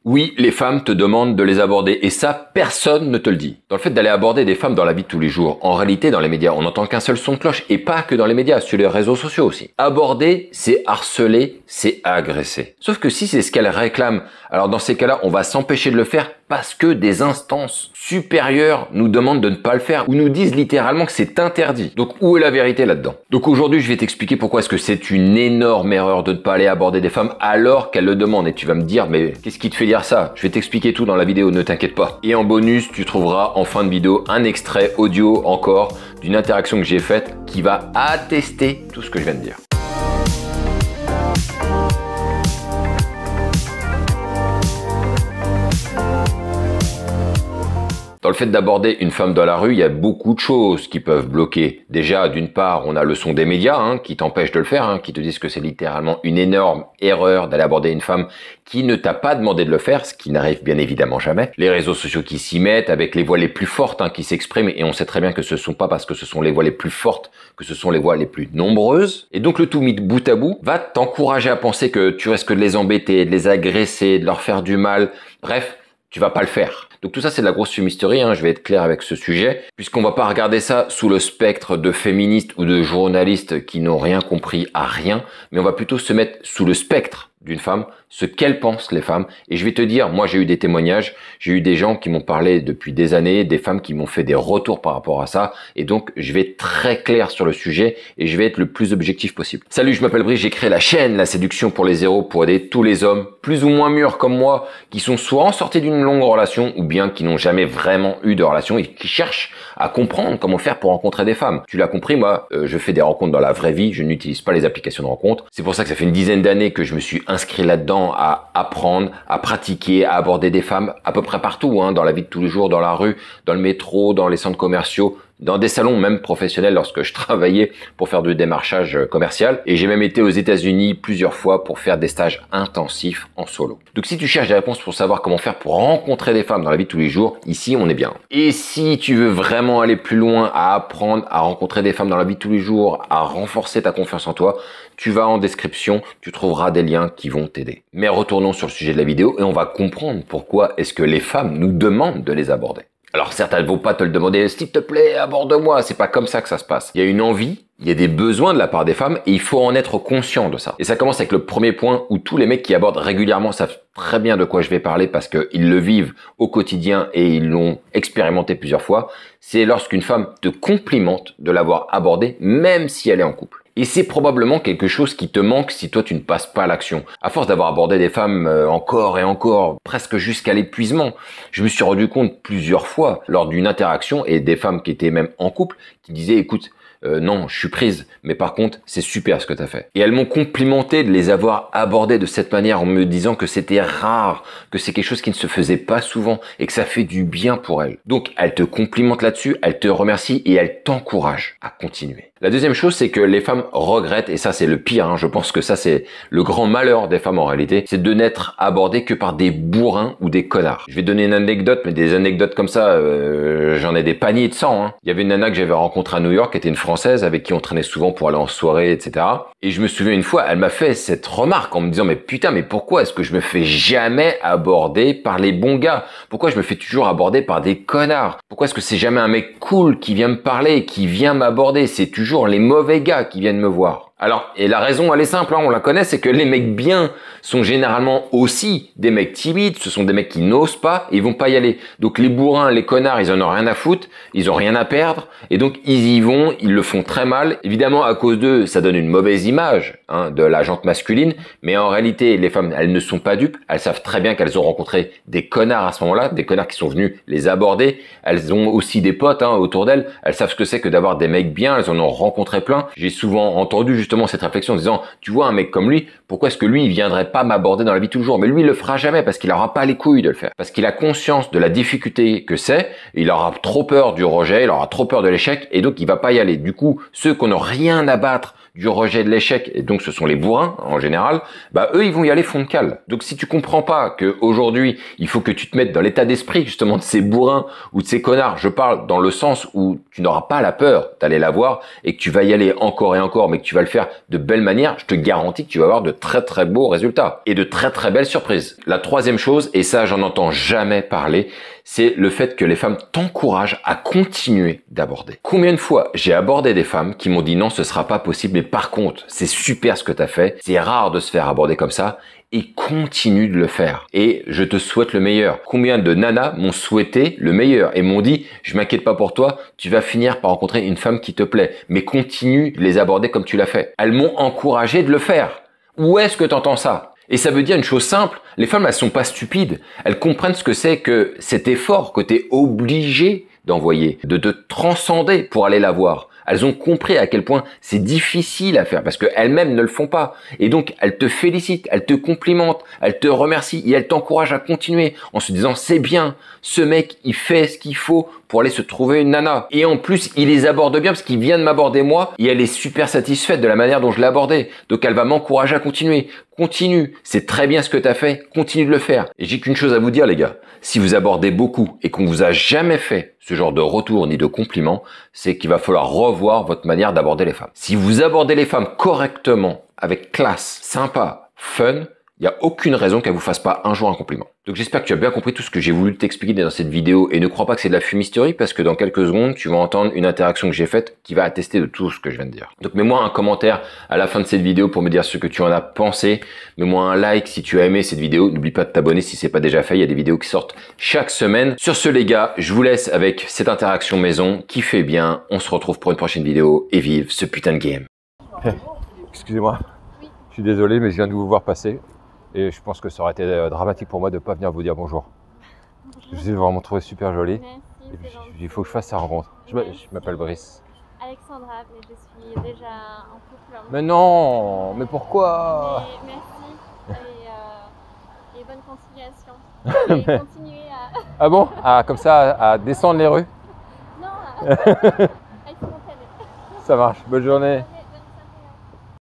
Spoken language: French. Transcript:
Oui, les femmes te demandent de les aborder et ça, personne ne te le dit. Dans le fait d'aller aborder des femmes dans la vie de tous les jours, en réalité dans les médias, on n'entend qu'un seul son de cloche et pas que dans les médias, sur les réseaux sociaux aussi. Aborder, c'est harceler, c'est agresser. Sauf que si c'est ce qu'elles réclament, alors dans ces cas-là, on va s'empêcher de le faire parce que des instances supérieures nous demandent de ne pas le faire ou nous disent littéralement que c'est interdit. Donc où est la vérité là-dedans? Donc aujourd'hui, je vais t'expliquer pourquoi est-ce que c'est une énorme erreur de ne pas aller aborder des femmes alors qu'elles le demandent. Et tu vas me dire, mais qu'est-ce qui te fait dire ça? Je vais t'expliquer tout dans la vidéo, ne t'inquiète pas. Et en bonus, tu trouveras en fin de vidéo un extrait audio encore d'une interaction que j'ai faite qui va attester tout ce que je viens de dire. Dans le fait d'aborder une femme dans la rue, il y a beaucoup de choses qui peuvent bloquer. Déjà, d'une part, on a le son des médias qui t'empêchent de le faire, qui te disent que c'est littéralement une énorme erreur d'aller aborder une femme qui ne t'a pas demandé de le faire, ce qui n'arrive bien évidemment jamais. Les réseaux sociaux qui s'y mettent avec les voix les plus fortes qui s'expriment et on sait très bien que ce ne sont pas parce que ce sont les voix les plus fortes que ce sont les voix les plus nombreuses. Et donc le tout mis bout à bout va t'encourager à penser que tu risques de les embêter, de les agresser, de leur faire du mal. Bref, tu vas pas le faire. Donc tout ça, c'est de la grosse fumisterie, je vais être clair avec ce sujet, puisqu'on va pas regarder ça sous le spectre de féministes ou de journalistes qui n'ont rien compris à rien, mais on va plutôt se mettre sous le spectre d'une femme, ce qu'elles pensent les femmes. Et je vais te dire, moi j'ai eu des témoignages, j'ai eu des gens qui m'ont parlé depuis des années, des femmes qui m'ont fait des retours par rapport à ça. Et donc je vais être très clair sur le sujet et je vais être le plus objectif possible. Salut, je m'appelle Brice, j'ai créé la chaîne La Séduction pour les Zéros pour aider tous les hommes, plus ou moins mûrs comme moi, qui sont soit en sortie d'une longue relation ou bien qui n'ont jamais vraiment eu de relation et qui cherchent à comprendre comment faire pour rencontrer des femmes. Tu l'as compris, moi je fais des rencontres dans la vraie vie, je n'utilise pas les applications de rencontres. C'est pour ça que ça fait une dizaine d'années que je me suis inscrit là-dedans à apprendre, à pratiquer, à aborder des femmes à peu près partout, dans la vie de tous les jours, dans la rue, dans le métro, dans les centres commerciaux, dans des salons même professionnels lorsque je travaillais pour faire du démarchage commercial. Et j'ai même été aux États-Unis plusieurs fois pour faire des stages intensifs en solo. Donc si tu cherches des réponses pour savoir comment faire pour rencontrer des femmes dans la vie de tous les jours, ici on est bien. Et si tu veux vraiment aller plus loin, à apprendre à rencontrer des femmes dans la vie de tous les jours, à renforcer ta confiance en toi, tu vas en description, tu trouveras des liens qui vont t'aider. Mais retournons sur le sujet de la vidéo et on va comprendre pourquoi est-ce que les femmes nous demandent de les aborder. Alors certes, elles ne vont pas te le demander, s'il te plaît, aborde-moi, c'est pas comme ça que ça se passe. Il y a une envie, il y a des besoins de la part des femmes et il faut en être conscient de ça. Et ça commence avec le premier point où tous les mecs qui abordent régulièrement savent très bien de quoi je vais parler parce qu'ils le vivent au quotidien et ils l'ont expérimenté plusieurs fois. C'est lorsqu'une femme te complimente de l'avoir abordée même si elle est en couple. Et c'est probablement quelque chose qui te manque si toi tu ne passes pas à l'action. À force d'avoir abordé des femmes encore et encore, presque jusqu'à l'épuisement, je me suis rendu compte plusieurs fois lors d'une interaction et des femmes qui étaient même en couple qui disaient écoute, non, je suis prise, mais par contre, c'est super ce que tu as fait. Et elles m'ont complimenté de les avoir abordées de cette manière en me disant que c'était rare, que c'est quelque chose qui ne se faisait pas souvent et que ça fait du bien pour elles. Donc, elles te complimentent là-dessus, elles te remercient et elles t'encouragent à continuer. La deuxième chose, c'est que les femmes regrettent, et ça c'est le pire, je pense que ça c'est le grand malheur des femmes en réalité, c'est de n'être abordées que par des bourrins ou des connards. Je vais donner une anecdote, mais des anecdotes comme ça, j'en ai des paniers de sang. Il y avait une nana que j'avais rencontrée à New York, qui était une Française, avec qui on traînait souvent pour aller en soirée, etc. Et je me souviens une fois, elle m'a fait cette remarque en me disant, mais putain, mais pourquoi est-ce que je me fais jamais aborder par les bons gars? Pourquoi je me fais toujours aborder par des connards? Pourquoi est-ce que c'est jamais un mec cool qui vient me parler, qui vient m'aborder? C'est toujours les mauvais gars qui viennent me voir. Alors, et la raison, elle est simple, on la connaît, c'est que les mecs bien sont généralement aussi des mecs timides, ce sont des mecs qui n'osent pas et ils vont pas y aller. Donc les bourrins, les connards, ils en ont rien à foutre, ils ont rien à perdre et donc ils y vont, ils le font très mal. Évidemment, à cause d'eux, ça donne une mauvaise image de la gente masculine, mais en réalité, les femmes, elles ne sont pas dupes, elles savent très bien qu'elles ont rencontré des connards à ce moment-là, des connards qui sont venus les aborder. Elles ont aussi des potes autour d'elles, elles savent ce que c'est que d'avoir des mecs bien, elles en ont rencontré plein. J'ai souvent entendu justement cette réflexion en disant, tu vois un mec comme lui, pourquoi est-ce que lui il viendrait pas m'aborder dans la vie de tous les jours? Mais lui il le fera jamais parce qu'il aura pas les couilles de le faire, parce qu'il a conscience de la difficulté que c'est, il aura trop peur du rejet, il aura trop peur de l'échec et donc il va pas y aller. Du coup, ceux qui n'ont rien à battre du rejet, de l'échec, et donc ce sont les bourrins en général, bah eux ils vont y aller fond de cale. Donc si tu comprends pas que aujourd'hui il faut que tu te mettes dans l'état d'esprit justement de ces bourrins ou de ces connards, je parle dans le sens où tu n'auras pas la peur d'aller la voir et que tu vas y aller encore et encore, mais que tu vas le faire de belle manière, je te garantis que tu vas avoir de très très beaux résultats et de très très belles surprises. La troisième chose, et ça j'en entends jamais parler, c'est le fait que les femmes t'encouragent à continuer d'aborder. Combien de fois j'ai abordé des femmes qui m'ont dit non, ce sera pas possible, mais par contre, c'est super ce que tu as fait, c'est rare de se faire aborder comme ça, et continue de le faire. Et je te souhaite le meilleur. Combien de nanas m'ont souhaité le meilleur et m'ont dit, je m'inquiète pas pour toi, tu vas finir par rencontrer une femme qui te plaît, mais continue de les aborder comme tu l'as fait. Elles m'ont encouragé de le faire. Où est-ce que tu entends ça ? Et ça veut dire une chose simple, les femmes elles sont pas stupides, elles comprennent ce que c'est que cet effort que tu es obligé d'envoyer, de te transcender pour aller la voir. Elles ont compris à quel point c'est difficile à faire parce qu'elles-mêmes ne le font pas. Et donc, elles te félicitent, elles te complimentent, elles te remercient et elles t'encouragent à continuer en se disant c'est bien, ce mec il fait ce qu'il faut pour aller se trouver une nana. Et en plus, il les aborde bien parce qu'il vient de m'aborder moi et elle est super satisfaite de la manière dont je l'ai abordé. Donc elle va m'encourager à continuer. Continue, c'est très bien ce que tu as fait, continue de le faire. Et j'ai qu'une chose à vous dire les gars, si vous abordez beaucoup et qu'on vous a jamais fait ce genre de retour ni de compliment, c'est qu'il va falloir revoir votre manière d'aborder les femmes. Si vous abordez les femmes correctement, avec classe, sympa, fun, il n'y a aucune raison qu'elle vous fasse pas un jour un compliment. Donc j'espère que tu as bien compris tout ce que j'ai voulu t'expliquer dans cette vidéo et ne crois pas que c'est de la fumisterie parce que dans quelques secondes, tu vas entendre une interaction que j'ai faite qui va attester de tout ce que je viens de dire. Donc mets-moi un commentaire à la fin de cette vidéo pour me dire ce que tu en as pensé. Mets-moi un like si tu as aimé cette vidéo. N'oublie pas de t'abonner si c'est pas déjà fait. Il y a des vidéos qui sortent chaque semaine. Sur ce les gars, je vous laisse avec cette interaction maison. Kiffez bien. On se retrouve pour une prochaine vidéo et vive ce putain de game. Excusez-moi, je suis désolé mais je viens de vous voir passer. Et je pense que ça aurait été dramatique pour moi de ne pas venir vous dire bonjour. Je vous ai vraiment trouvé super jolie. Merci, Il faut que je fasse sa rencontre. Je m'appelle Brice. Alexandra, mais je suis déjà en couple. Mais non, mais pourquoi? Mais merci et bonne continuation. Et continuez à... Ah bon? Ah, comme ça, à descendre les rues? Non, à être spontané. Ça marche, bonne journée.